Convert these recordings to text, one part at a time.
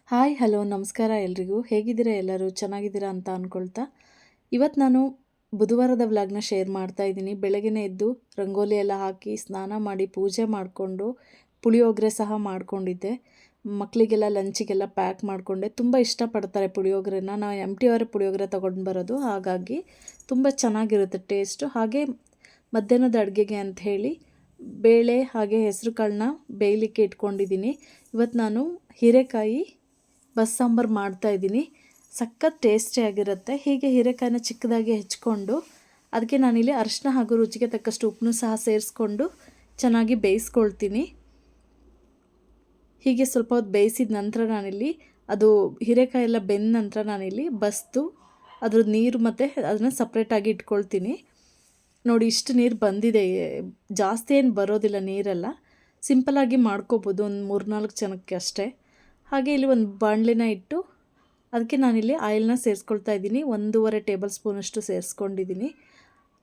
Hi hello ನಮಸ್ಕಾರ ಎಲ್ರಿಗೂ. ಹೇಗಿದ್ದೀರಾ ಎಲ್ಲರೂ? ಚೆನ್ನಾಗಿದ್ದೀರಾ ಅಂತ ಅಂದ್ಕೊಳ್ತಾ ಇವತ್ತು ನಾನು ಬುಧವಾರದ ವ್ಲಾಗ್ನ ಶೇರ್ ಮಾಡ್ತಾ ಇದ್ದೀನಿ. ಬೆಳಗ್ಗೆನೇ ಎದ್ದು ರಂಗೋಲಿ ಎಲ್ಲ ಹಾಕಿ ಸ್ನಾನ ಮಾಡಿ ಪೂಜೆ ಮಾಡಿಕೊಂಡು ಪುಳಿಯೋಗರೆ ಸಹ ಮಾಡ್ಕೊಂಡಿದ್ದೆ. ಮಕ್ಕಳಿಗೆಲ್ಲ ಲಂಚಿಗೆಲ್ಲ ಪ್ಯಾಕ್ ಮಾಡಿಕೊಂಡೆ. ತುಂಬ ಇಷ್ಟಪಡ್ತಾರೆ ಪುಳಿಯೋಗರೆನ. ನಾವು MT ಅವರ ಪುಳಿಯೋಗರೆ ತೊಗೊಂಡು ಬರೋದು, ಹಾಗಾಗಿ ತುಂಬ ಚೆನ್ನಾಗಿರುತ್ತೆ ಟೇಸ್ಟು. ಹಾಗೆ ಮಧ್ಯಾಹ್ನದ ಅಡುಗೆಗೆ ಅಂಥೇಳಿ ಬೇಳೆ ಹಾಗೆ ಹೆಸರು ಕಾಳನ್ನ ಬೇಯಲಿಕ್ಕೆ ಇಟ್ಕೊಂಡಿದ್ದೀನಿ. ಇವತ್ತು ನಾನು ಹೀರೆಕಾಯಿ ಬಸ್ಸಾಂಬಾರು ಮಾಡ್ತಾಯಿದ್ದೀನಿ. ಸಖತ್ ಟೇಸ್ಟಿಯಾಗಿರುತ್ತೆ. ಹೀಗೆ ಹೀರೆಕಾಯಿನ ಚಿಕ್ಕದಾಗಿ ಹೆಚ್ಕೊಂಡು ಅದಕ್ಕೆ ನಾನಿಲ್ಲಿ ಅರಿಶಿನ ಹಾಗೂ ರುಚಿಗೆ ತಕ್ಕಷ್ಟು ಉಪ್ಪನ್ನು ಸಹ ಸೇರಿಸ್ಕೊಂಡು ಚೆನ್ನಾಗಿ ಬೇಯಿಸ್ಕೊಳ್ತೀನಿ. ಹೀಗೆ ಸ್ವಲ್ಪ ಹೊತ್ತು ಬೇಯಿಸಿದ ನಂತರ ನಾನಿಲ್ಲಿ ಅದು ಹೀರೆಕಾಯಿ ಎಲ್ಲ ಬೆಂದ ನಂತರ ನಾನಿಲ್ಲಿ ಬಸ್ದು ಅದ್ರದ್ದು ನೀರು ಮತ್ತು ಅದನ್ನು ಸಪ್ರೇಟಾಗಿ ಇಟ್ಕೊಳ್ತೀನಿ. ನೋಡಿ ಇಷ್ಟು ನೀರು ಬಂದಿದೆ. ಜಾಸ್ತಿ ಏನು ಬರೋದಿಲ್ಲ ನೀರೆಲ್ಲ. ಸಿಂಪಲ್ಲಾಗಿ ಮಾಡ್ಕೋಬೋದು ಒಂದು 3-4 ಜನಕ್ಕೆ ಅಷ್ಟೇ. ಹಾಗೆ ಇಲ್ಲಿ ಒಂದು ಬಾಣಲೆನ ಇಟ್ಟು ಅದಕ್ಕೆ ನಾನಿಲ್ಲಿ ಆಯಿಲ್ನ ಸೇರಿಸ್ಕೊಳ್ತಾ ಇದ್ದೀನಿ. 1.5 ಟೇಬಲ್ ಸ್ಪೂನಷ್ಟು ಸೇರಿಸ್ಕೊಂಡಿದ್ದೀನಿ.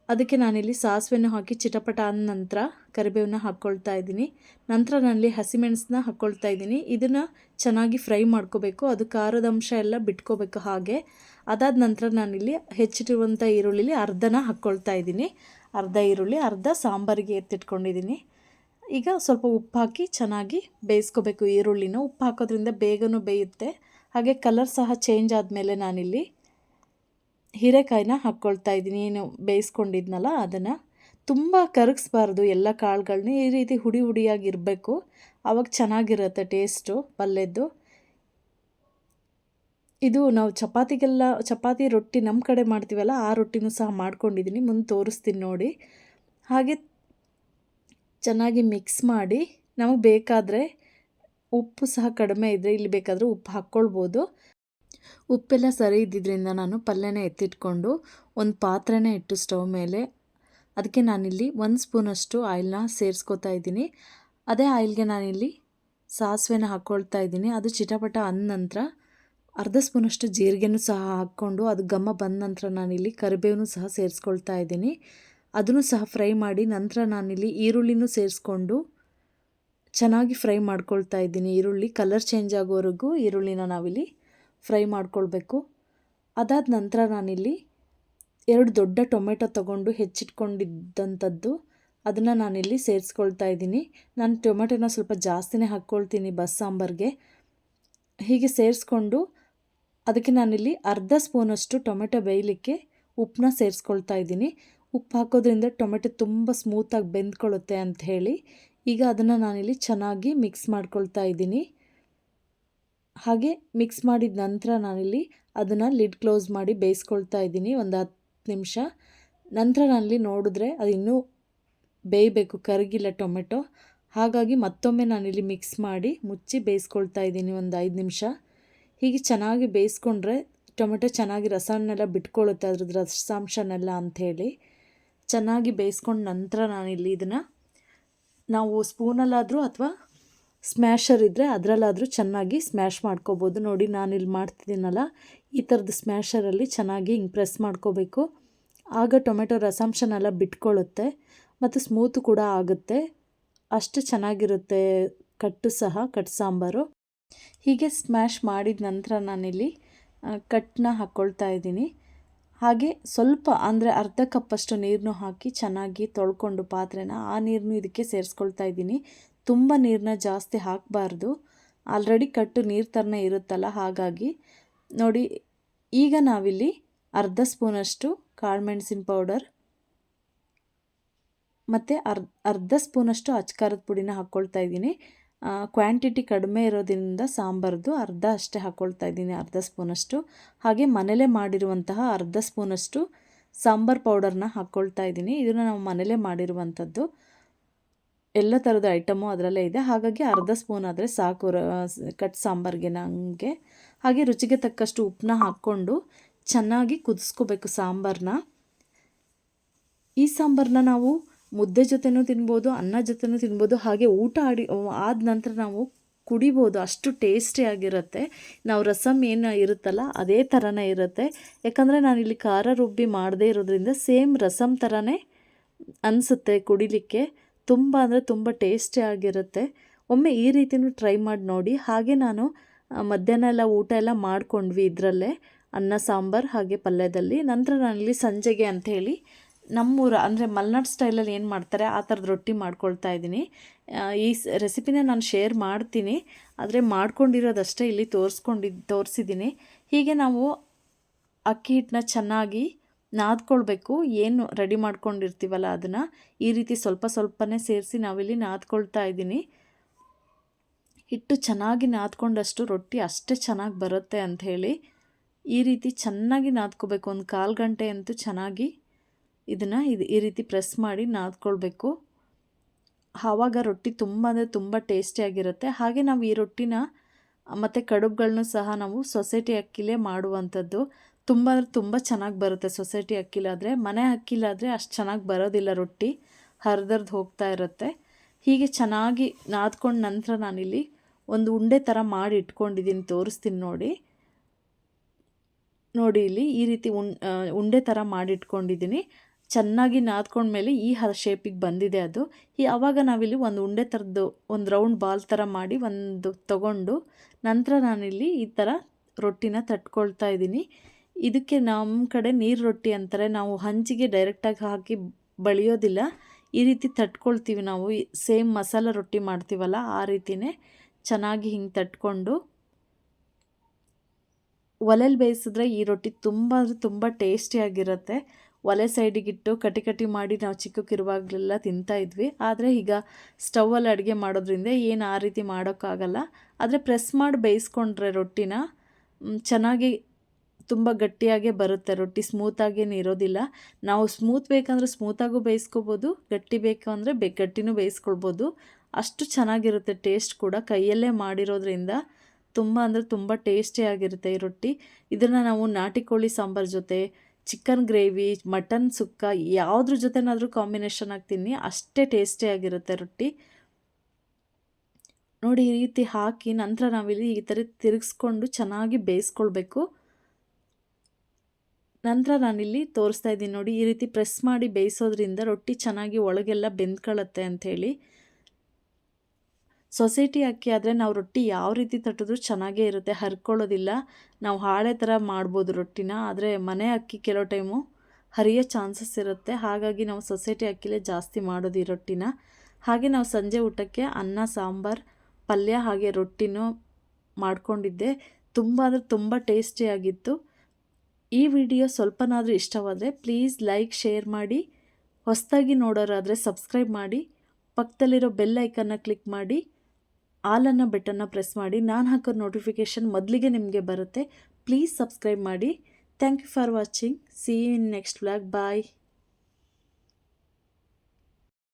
ಅದಕ್ಕೆ ನಾನಿಲ್ಲಿ ಸಾಸಿವೆನ ಹಾಕಿ ಚಿಟಪಟ ಅಂದ ನಂತರ ಕರಿಬೇವನ್ನ ಹಾಕ್ಕೊಳ್ತಾ ಇದ್ದೀನಿ. ನಂತರ ನಾನಿಲ್ಲಿ ಹಸಿಮೆಣಸನ್ನ ಹಾಕ್ಕೊಳ್ತಾ ಇದ್ದೀನಿ. ಇದನ್ನು ಚೆನ್ನಾಗಿ ಫ್ರೈ ಮಾಡ್ಕೋಬೇಕು. ಅದು ಖಾರದ ಅಂಶ ಎಲ್ಲ ಬಿಟ್ಕೋಬೇಕು. ಹಾಗೆ ಅದಾದ ನಂತರ ನಾನಿಲ್ಲಿ ಹೆಚ್ಚಿಟ್ಟಿರುವಂಥ ಈರುಳ್ಳಿಲಿ ಅರ್ಧನ ಹಾಕ್ಕೊಳ್ತಾ ಇದ್ದೀನಿ. ಅರ್ಧ ಈರುಳ್ಳಿ, ಅರ್ಧ ಸಾಂಬಾರಿಗೆ ಎತ್ತಿಟ್ಕೊಂಡಿದ್ದೀನಿ. ಈಗ ಸ್ವಲ್ಪ ಉಪ್ಪು ಹಾಕಿ ಚೆನ್ನಾಗಿ ಬೇಯಿಸ್ಕೋಬೇಕು ಈರುಳ್ಳಿನ. ಉಪ್ಪು ಹಾಕೋದ್ರಿಂದ ಬೇಗನೂ ಬೇಯುತ್ತೆ. ಹಾಗೆ ಕಲರ್ ಸಹ ಚೇಂಜ್ ಆದಮೇಲೆ ನಾನಿಲ್ಲಿ ಹೀರೆಕಾಯಿನ ಹಾಕ್ಕೊಳ್ತಾ ಇದ್ದೀನಿ. ಏನು ಬೇಯಿಸ್ಕೊಂಡಿದ್ನಲ್ಲ ಅದನ್ನು. ತುಂಬ ಕರಗಿಸ್ಬಾರ್ದು ಎಲ್ಲ ಕಾಳುಗಳನ್ನ. ಈ ರೀತಿ ಹುಡಿ ಹುಡಿಯಾಗಿರಬೇಕು. ಆವಾಗ ಚೆನ್ನಾಗಿರುತ್ತೆ ಟೇಸ್ಟು ಪಲ್ಯದ್ದು. ಇದು ನಾವು ಚಪಾತಿ ರೊಟ್ಟಿ ನಮ್ಮ ಕಡೆ ಮಾಡ್ತೀವಲ್ಲ, ಆ ರೊಟ್ಟಿನೂ ಸಹ ಮಾಡ್ಕೊಂಡಿದ್ದೀನಿ. ಮುಂದೆ ತೋರಿಸ್ತೀನಿ ನೋಡಿ. ಹಾಗೆ ಚೆನ್ನಾಗಿ ಮಿಕ್ಸ್ ಮಾಡಿ ನಮಗೆ ಬೇಕಾದರೆ ಉಪ್ಪು ಸಹ ಕಡಿಮೆ ಇದ್ದರೆ ಇಲ್ಲಿ ಬೇಕಾದರೆ ಉಪ್ಪು ಹಾಕ್ಕೊಳ್ಬೋದು. ಉಪ್ಪೆಲ್ಲ ಸರಿ ಇದ್ದಿದ್ದರಿಂದ ನಾನು ಪಲ್ಯನ ಎತ್ತಿಟ್ಕೊಂಡು ಒಂದು ಪಾತ್ರೆನೇ ಇಟ್ಟು ಸ್ಟವ್ ಮೇಲೆ ಅದಕ್ಕೆ ನಾನಿಲ್ಲಿ 1 ಸ್ಪೂನಷ್ಟು ಆಯಿಲ್ನ ಸೇರಿಸ್ಕೊತಾ ಇದ್ದೀನಿ. ಅದೇ ಆಯಿಲ್ಗೆ ನಾನಿಲ್ಲಿ ಸಾಸಿವೆನ ಹಾಕ್ಕೊಳ್ತಾ ಇದ್ದೀನಿ. ಅದು ಚಿಟಪಟ ಅಂದ ನಂತರ ಅರ್ಧ ಸ್ಪೂನಷ್ಟು ಜೀರಿಗೆನೂ ಸಹ ಹಾಕ್ಕೊಂಡು ಅದು ಘಮ ಬಂದ ನಂತರ ನಾನಿಲ್ಲಿ ಕರಿಬೇವನ್ನೂ ಸಹ ಸೇರಿಸ್ಕೊಳ್ತಾ ಇದ್ದೀನಿ. ಅದನ್ನು ಸಹ ಫ್ರೈ ಮಾಡಿ ನಂತರ ನಾನಿಲ್ಲಿ ಈರುಳ್ಳಿನೂ ಸೇರಿಸ್ಕೊಂಡು ಚೆನ್ನಾಗಿ ಫ್ರೈ ಮಾಡ್ಕೊಳ್ತಾ ಇದ್ದೀನಿ. ಈರುಳ್ಳಿ ಕಲರ್ ಚೇಂಜ್ ಆಗೋವರೆಗೂ ಈರುಳ್ಳಿನ ನಾವಿಲ್ಲಿ ಫ್ರೈ ಮಾಡ್ಕೊಳ್ಬೇಕು. ಅದಾದ ನಂತರ ನಾನಿಲ್ಲಿ 2 ದೊಡ್ಡ ಟೊಮೆಟೊ ತೊಗೊಂಡು ಹೆಚ್ಚಿಟ್ಕೊಂಡಿದ್ದಂಥದ್ದು ಅದನ್ನು ನಾನಿಲ್ಲಿ ಸೇರಿಸ್ಕೊಳ್ತಾ ಇದ್ದೀನಿ. ನಾನು ಟೊಮೆಟೊನ ಸ್ವಲ್ಪ ಜಾಸ್ತಿನೇ ಹಾಕ್ಕೊಳ್ತೀನಿ ಬಸ್ಸಾಂಬಾರಿಗೆ. ಹೀಗೆ ಸೇರಿಸ್ಕೊಂಡು ಅದಕ್ಕೆ ನಾನಿಲ್ಲಿ ಅರ್ಧ ಸ್ಪೂನಷ್ಟು ಟೊಮೆಟೊ ಬೇಯಲಿಕ್ಕೆ ಉಪ್ಪನ್ನ ಸೇರಿಸ್ಕೊಳ್ತಾ ಇದ್ದೀನಿ. ಉಪ್ಪು ಹಾಕೋದ್ರಿಂದ ಟೊಮೆಟೊ ತುಂಬ ಸ್ಮೂತಾಗಿ ಬೆಂದ್ಕೊಳ್ಳುತ್ತೆ ಅಂಥೇಳಿ. ಈಗ ಅದನ್ನು ನಾನಿಲ್ಲಿ ಚೆನ್ನಾಗಿ ಮಿಕ್ಸ್ ಮಾಡ್ಕೊಳ್ತಾ ಇದ್ದೀನಿ. ಹಾಗೆ ಮಿಕ್ಸ್ ಮಾಡಿದ ನಂತರ ನಾನಿಲ್ಲಿ ಅದನ್ನು ಲಿಡ್ ಕ್ಲೋಸ್ ಮಾಡಿ ಬೇಯಿಸ್ಕೊಳ್ತಾ ಇದ್ದೀನಿ ಒಂದು 10 ನಿಮಿಷ. ನಂತರ ನಾನಿಲ್ಲಿ ನೋಡಿದ್ರೆ ಅದು ಇನ್ನೂ ಬೇಯಬೇಕು, ಕರಗಿಲ್ಲ ಟೊಮೆಟೊ. ಹಾಗಾಗಿ ಮತ್ತೊಮ್ಮೆ ನಾನಿಲ್ಲಿ ಮಿಕ್ಸ್ ಮಾಡಿ ಮುಚ್ಚಿ ಬೇಯಿಸ್ಕೊಳ್ತಾ ಇದ್ದೀನಿ ಒಂದು 5 ನಿಮಿಷ. ಹೀಗೆ ಚೆನ್ನಾಗಿ ಬೇಯಿಸ್ಕೊಂಡ್ರೆ ಟೊಮೆಟೊ ಚೆನ್ನಾಗಿ ರಸನೆಲ್ಲ ಬಿಟ್ಕೊಳ್ಳುತ್ತೆ, ಅದ್ರದ್ದು ರಸಾಂಶನೆಲ್ಲ ಅಂಥೇಳಿ. ಚೆನ್ನಾಗಿ ಬೇಯಿಸ್ಕೊಂಡು ನಂತರ ನಾನಿಲ್ಲಿ ಇದನ್ನು ನಾವು ಸ್ಪೂನಲ್ಲಾದರೂ ಅಥವಾ ಸ್ಮ್ಯಾಶರ್ ಇದ್ದರೆ ಅದರಲ್ಲಾದರೂ ಚೆನ್ನಾಗಿ ಸ್ಮ್ಯಾಶ್ ಮಾಡ್ಕೋಬೋದು. ನೋಡಿ ನಾನಿಲ್ಲಿ ಮಾಡ್ತಿದ್ದೀನಲ್ಲ, ಈ ಥರದ್ದು ಸ್ಮ್ಯಾಶರಲ್ಲಿ ಚೆನ್ನಾಗಿ ಹಿಂಗೆ ಪ್ರೆಸ್ ಮಾಡ್ಕೋಬೇಕು. ಆಗ ಟೊಮೆಟೊ ರಸಾಂಶನೆಲ್ಲ ಬಿಟ್ಕೊಳ್ಳುತ್ತೆ ಮತ್ತು ಸ್ಮೂತು ಕೂಡ ಆಗುತ್ತೆ. ಅಷ್ಟು ಚೆನ್ನಾಗಿರುತ್ತೆ ಕಟ್ಟು ಸಾಂಬಾರು. ಹೀಗೆ ಸ್ಮ್ಯಾಶ್ ಮಾಡಿದ ನಂತರ ನಾನಿಲ್ಲಿ ಕಟ್ಟನ್ನ ಹಾಕ್ಕೊಳ್ತಾ ಇದ್ದೀನಿ. ಹಾಗೆ ಸ್ವಲ್ಪ ಅಂದರೆ ಅರ್ಧ ಕಪ್ಪಷ್ಟು ನೀರನ್ನು ಹಾಕಿ ಚೆನ್ನಾಗಿ ತೊಳ್ಕೊಂಡು ಪಾತ್ರೆನ ಆ ನೀರನ್ನು ಇದಕ್ಕೆ ಸೇರಿಸ್ಕೊಳ್ತಾ ಇದ್ದೀನಿ. ತುಂಬ ನೀರನ್ನ ಜಾಸ್ತಿ ಹಾಕಬಾರ್ದು, ಆಲ್ರೆಡಿ ಕಟ್ಟು ನೀರು ಥರನೇ ಇರುತ್ತಲ್ಲ. ಹಾಗಾಗಿ ನೋಡಿ, ಈಗ ನಾವಿಲ್ಲಿ ಅರ್ಧ ಸ್ಪೂನಷ್ಟು ಕಾಳುಮೆಣಸಿನ ಪೌಡರ್ ಮತ್ತು ಅರ್ಧ ಸ್ಪೂನಷ್ಟು ಅಚ್ಕಾರದ ಪುಡಿನ ಹಾಕ್ಕೊಳ್ತಾ ಇದ್ದೀನಿ. ಕ್ವಾಂಟಿಟಿ ಕಡಿಮೆ ಇರೋದ್ರಿಂದ ಸಾಂಬಾರ್ದು ಅರ್ಧ ಅಷ್ಟೇ ಹಾಕ್ಕೊಳ್ತಾ ಇದ್ದೀನಿ, ಅರ್ಧ ಸ್ಪೂನಷ್ಟು. ಹಾಗೆ ಮನೇಲೇ ಮಾಡಿರುವಂತಹ ಅರ್ಧ ಸ್ಪೂನಷ್ಟು ಸಾಂಬಾರು ಪೌಡರ್ನ ಹಾಕ್ಕೊಳ್ತಾ ಇದ್ದೀನಿ. ಇದನ್ನು ನಾವು ಮನೇಲೇ ಮಾಡಿರುವಂಥದ್ದು. ಎಲ್ಲ ಥರದ ಐಟಮು ಅದರಲ್ಲೇ ಇದೆ. ಹಾಗಾಗಿ ಅರ್ಧ ಸ್ಪೂನ್ ಆದರೆ ಸಾಕು ಕಟ್ ಸಾಂಬಾರಿಗೆ ನನಗೆ. ಹಾಗೆ ರುಚಿಗೆ ತಕ್ಕಷ್ಟು ಉಪ್ಪನ್ನ ಹಾಕ್ಕೊಂಡು ಚೆನ್ನಾಗಿ ಕುದಿಸ್ಕೋಬೇಕು ಸಾಂಬಾರನ್ನ. ಈ ಸಾಂಬಾರನ್ನ ನಾವು ಮುದ್ದೆ ಜೊತೆನೂ ತಿನ್ಬೋದು, ಅನ್ನ ಜೊತೆನೂ ತಿನ್ಬೋದು. ಹಾಗೆ ಊಟ ಆದ ನಂತರ ನಾವು ಕುಡಿಬೋದು, ಅಷ್ಟು ಟೇಸ್ಟಿಯಾಗಿರುತ್ತೆ. ನಾವು ರಸಮ್ ಏನು ಇರುತ್ತಲ್ಲ ಅದೇ ಥರನೇ ಇರುತ್ತೆ. ಯಾಕಂದರೆ ನಾನಿಲ್ಲಿ ಖಾರ ರುಬ್ಬಿ ಮಾಡದೇ ಇರೋದ್ರಿಂದ ಸೇಮ್ ರಸಮ್ ಥರನೇ ಅನಿಸುತ್ತೆ ಕುಡಿಲಿಕ್ಕೆ. ತುಂಬ ಅಂದರೆ ತುಂಬ ಟೇಸ್ಟಿಯಾಗಿರುತ್ತೆ. ಒಮ್ಮೆ ಈ ರೀತಿಯೂ ಟ್ರೈ ಮಾಡಿ ನೋಡಿ. ಹಾಗೆ ನಾನು ಮಧ್ಯಾಹ್ನ ಎಲ್ಲ ಊಟ ಎಲ್ಲ ಮಾಡ್ಕೊಂಡ್ವಿ ಇದರಲ್ಲೇ, ಅನ್ನ ಸಾಂಬಾರು ಹಾಗೆ ಪಲ್ಯದಲ್ಲಿ. ನಂತರ ನಾನಿಲ್ಲಿ ಸಂಜೆಗೆ ಅಂಥೇಳಿ ನಮ್ಮೂರ ಅಂದರೆ ಮಲೆನಾಡು ಸ್ಟೈಲಲ್ಲಿ ಏನು ಮಾಡ್ತಾರೆ ಆ ಥರದ ರೊಟ್ಟಿ ಮಾಡ್ಕೊಳ್ತಾ ಇದ್ದೀನಿ. ಈ ರೆಸಿಪಿನ ನಾನು ಶೇರ್ ಮಾಡ್ತೀನಿ, ಆದರೆ ಮಾಡ್ಕೊಂಡಿರೋದಷ್ಟೇ ಇಲ್ಲಿ ತೋರಿಸಿದ್ದೀನಿ. ಹೀಗೆ ನಾವು ಅಕ್ಕಿ ಹಿಟ್ಟನ್ನ ಚೆನ್ನಾಗಿ ನಾದ್ಕೊಳ್ಬೇಕು. ಏನು ರೆಡಿ ಮಾಡ್ಕೊಂಡಿರ್ತೀವಲ್ಲ ಅದನ್ನು ಈ ರೀತಿ ಸ್ವಲ್ಪ ಸ್ವಲ್ಪನೇ ಸೇರಿಸಿ ನಾವಿಲ್ಲಿ ನಾದ್ಕೊಳ್ತಾ ಇದ್ದೀನಿ. ಹಿಟ್ಟು ಚೆನ್ನಾಗಿ ನಾದ್ಕೊಂಡಷ್ಟು ರೊಟ್ಟಿ ಅಷ್ಟೇ ಚೆನ್ನಾಗಿ ಬರುತ್ತೆ ಅಂಥೇಳಿ ಈ ರೀತಿ ಚೆನ್ನಾಗಿ ನಾದ್ಕೋಬೇಕು. ಒಂದು 1/4 ಗಂಟೆ ಅಂತೂ ಚೆನ್ನಾಗಿ ಇದನ್ನು ಈ ರೀತಿ ಪ್ರೆಸ್ ಮಾಡಿ ನಾದ್ಕೊಳ್ಬೇಕು. ಆವಾಗ ರೊಟ್ಟಿ ತುಂಬ ಅಂದರೆ ತುಂಬ ಟೇಸ್ಟಿಯಾಗಿರುತ್ತೆ. ಹಾಗೆ ನಾವು ಈ ರೊಟ್ಟಿನ ಮತ್ತು ಕಡುಬುಗಳನ್ನೂ ಸಹ ನಾವು ಸೊಸೈಟಿ ಅಕ್ಕಿಲೇ ಮಾಡುವಂಥದ್ದು. ತುಂಬ ಅಂದರೆ ತುಂಬ ಚೆನ್ನಾಗಿ ಬರುತ್ತೆ ಸೊಸೈಟಿ ಅಕ್ಕಿಲಾದರೆ. ಮನೆ ಅಕ್ಕಿಲಾದರೆ ಅಷ್ಟು ಚೆನ್ನಾಗಿ ಬರೋದಿಲ್ಲ, ರೊಟ್ಟಿ ಹರಿದರ್ದು ಹೋಗ್ತಾ ಇರುತ್ತೆ. ಹೀಗೆ ಚೆನ್ನಾಗಿ ನಾದ್ಕೊಂಡು ನಂತರ ನಾನಿಲ್ಲಿ ಒಂದು ಉಂಡೆ ಥರ ಮಾಡಿ ಇಟ್ಕೊಂಡಿದ್ದೀನಿ, ತೋರಿಸ್ತೀನಿ ನೋಡಿ. ಇಲ್ಲಿ ಈ ರೀತಿ ಉಂಡೆ ಥರ ಮಾಡಿಟ್ಕೊಂಡಿದ್ದೀನಿ. ಚೆನ್ನಾಗಿ ನಾದ್ಕೊಂಡ್ಮೇಲೆ ಈ ಶೇಪಿಗೆ ಬಂದಿದೆ ಅದು. ಆವಾಗ ನಾವಿಲ್ಲಿ ಒಂದು ಉಂಡೆ ಥರದ್ದು ಒಂದು ರೌಂಡ್ ಬಾಲ್ ಥರ ಮಾಡಿ ಒಂದು ತಗೊಂಡು ನಂತರ ನಾನಿಲ್ಲಿ ಈ ಥರ ರೊಟ್ಟಿನ ತಟ್ಕೊಳ್ತಾ ಇದ್ದೀನಿ. ಇದಕ್ಕೆ ನಮ್ಮ ಕಡೆ ನೀರು ರೊಟ್ಟಿ ಅಂತಾರೆ. ನಾವು ಹಂಚಿಗೆ ಡೈರೆಕ್ಟಾಗಿ ಹಾಕಿ ಬಳಿಯೋದಿಲ್ಲ, ಈ ರೀತಿ ತಟ್ಕೊಳ್ತೀವಿ ನಾವು. ಸೇಮ್ ಮಸಾಲ ರೊಟ್ಟಿ ಮಾಡ್ತೀವಲ್ಲ ಆ ರೀತಿಯೇ ಚೆನ್ನಾಗಿ ಹಿಂಗೆ ತಟ್ಕೊಂಡು ಒಲೆಯಲ್ಲಿ ಬೇಯಿಸಿದ್ರೆ ಈ ರೊಟ್ಟಿ ತುಂಬ ಅಂದರೆ ತುಂಬ ಟೇಸ್ಟಿಯಾಗಿರುತ್ತೆ. ಒಲೆ ಸೈಡಿಗಿಟ್ಟು ಕಟಿ ಮಾಡಿ ನಾವು ಚಿಕ್ಕಕ್ಕಿರುವಾಗಲೆಲ್ಲ ತಿಂತಾಯಿದ್ವಿ. ಆದರೆ ಈಗ ಸ್ಟವಲ್ಲಿ ಅಡುಗೆ ಮಾಡೋದ್ರಿಂದ ಏನು ಆ ರೀತಿ ಮಾಡೋಕ್ಕಾಗಲ್ಲ. ಆದರೆ ಪ್ರೆಸ್ ಮಾಡಿ ಬೇಯಿಸ್ಕೊಂಡ್ರೆ ರೊಟ್ಟಿನ ಚೆನ್ನಾಗಿ ತುಂಬ ಗಟ್ಟಿಯಾಗೇ ಬರುತ್ತೆ ರೊಟ್ಟಿ, ಸ್ಮೂತಾಗೇನು ಇರೋದಿಲ್ಲ. ನಾವು ಸ್ಮೂತ್ ಬೇಕಂದ್ರೆ ಸ್ಮೂತಾಗೂ ಬೇಯಿಸ್ಕೊಬೋದು, ಗಟ್ಟಿ ಬೇಕು ಅಂದರೆ ಗಟ್ಟಿನೂ ಬೇಯಿಸ್ಕೊಳ್ಬೋದು. ಅಷ್ಟು ಚೆನ್ನಾಗಿರುತ್ತೆ ಟೇಸ್ಟ್ ಕೂಡ. ಕೈಯಲ್ಲೇ ಮಾಡಿರೋದ್ರಿಂದ ತುಂಬ ಅಂದರೆ ತುಂಬ ಟೇಸ್ಟಿಯಾಗಿರುತ್ತೆ ಈ ರೊಟ್ಟಿ. ಇದನ್ನು ನಾವು ನಾಟಿ ಕೋಳಿ ಸಾಂಬಾರು ಜೊತೆ, ಚಿಕನ್ ಗ್ರೇವಿ, ಮಟನ್ ಸುಕ್ಕ ಯಾವುದ್ರ ಜೊತೆನಾದರೂ ಕಾಂಬಿನೇಷನ್ ಹಾಕ್ತೀನಿ, ಅಷ್ಟೇ ಟೇಸ್ಟಿಯಾಗಿರುತ್ತೆ ರೊಟ್ಟಿ. ನೋಡಿ ಈ ರೀತಿ ಹಾಕಿ ನಂತರ ನಾವಿಲ್ಲಿ ಈ ಥರ ತಿರುಗಿಸ್ಕೊಂಡು ಚೆನ್ನಾಗಿ ಬೇಯಿಸ್ಕೊಳ್ಬೇಕು. ನಂತರ ನಾನಿಲ್ಲಿ ತೋರಿಸ್ತಾ ಇದ್ದೀನಿ ನೋಡಿ, ಈ ರೀತಿ ಪ್ರೆಸ್ ಮಾಡಿ ಬೇಯಿಸೋದ್ರಿಂದ ರೊಟ್ಟಿ ಚೆನ್ನಾಗಿ ಒಳಗೆಲ್ಲ ಬೆಂದ್ಕೊಳ್ಳುತ್ತೆ ಅಂಥೇಳಿ. ಸೊಸೈಟಿ ಅಕ್ಕಿ ಆದರೆ ನಾವು ರೊಟ್ಟಿ ಯಾವ ರೀತಿ ತಟ್ಟಿದ್ರೂ ಚೆನ್ನಾಗೇ ಇರುತ್ತೆ, ಹರ್ಕೊಳ್ಳೋದಿಲ್ಲ. ನಾವು ಹಾಳೆ ಥರ ಮಾಡ್ಬೋದು ರೊಟ್ಟಿನ. ಆದರೆ ಮನೆ ಅಕ್ಕಿ ಕೆಲವು ಟೈಮು ಹರಿಯೋ ಚಾನ್ಸಸ್ ಇರುತ್ತೆ. ಹಾಗಾಗಿ ನಾವು ಸೊಸೈಟಿ ಅಕ್ಕಿಲೇ ಜಾಸ್ತಿ ಮಾಡೋದು ಈ ರೊಟ್ಟಿನ. ಹಾಗೆ ನಾವು ಸಂಜೆ ಊಟಕ್ಕೆ ಅನ್ನ ಸಾಂಬಾರು ಪಲ್ಯ ಹಾಗೆ ರೊಟ್ಟಿನೂ ಮಾಡ್ಕೊಂಡಿದ್ದೆ. ತುಂಬ ಅಂದರೆ ತುಂಬ ಟೇಸ್ಟಿಯಾಗಿತ್ತು. ಈ ವಿಡಿಯೋ ಸ್ವಲ್ಪನಾದರೂ ಇಷ್ಟವಾದರೆ ಪ್ಲೀಸ್ ಲೈಕ್ ಶೇರ್ ಮಾಡಿ. ಹೊಸದಾಗಿ ನೋಡೋರಾದರೆ ಸಬ್ಸ್ಕ್ರೈಬ್ ಮಾಡಿ. ಪಕ್ಕದಲ್ಲಿರೋ ಬೆಲ್ ಐಕನ್ನ ಕ್ಲಿಕ್ ಮಾಡಿ, ಆಲನ್ನು ಬಟನ್ನ ಪ್ರೆಸ್ ಮಾಡಿ. ನಾನು ಹಾಕೋ ನೋಟಿಫಿಕೇಷನ್ ಮೊದಲಿಗೆ ನಿಮಗೆ ಬರುತ್ತೆ. ಪ್ಲೀಸ್ ಸಬ್ಸ್ಕ್ರೈಬ್ ಮಾಡಿ. Thank you for watching. See you in next vlog. Bye.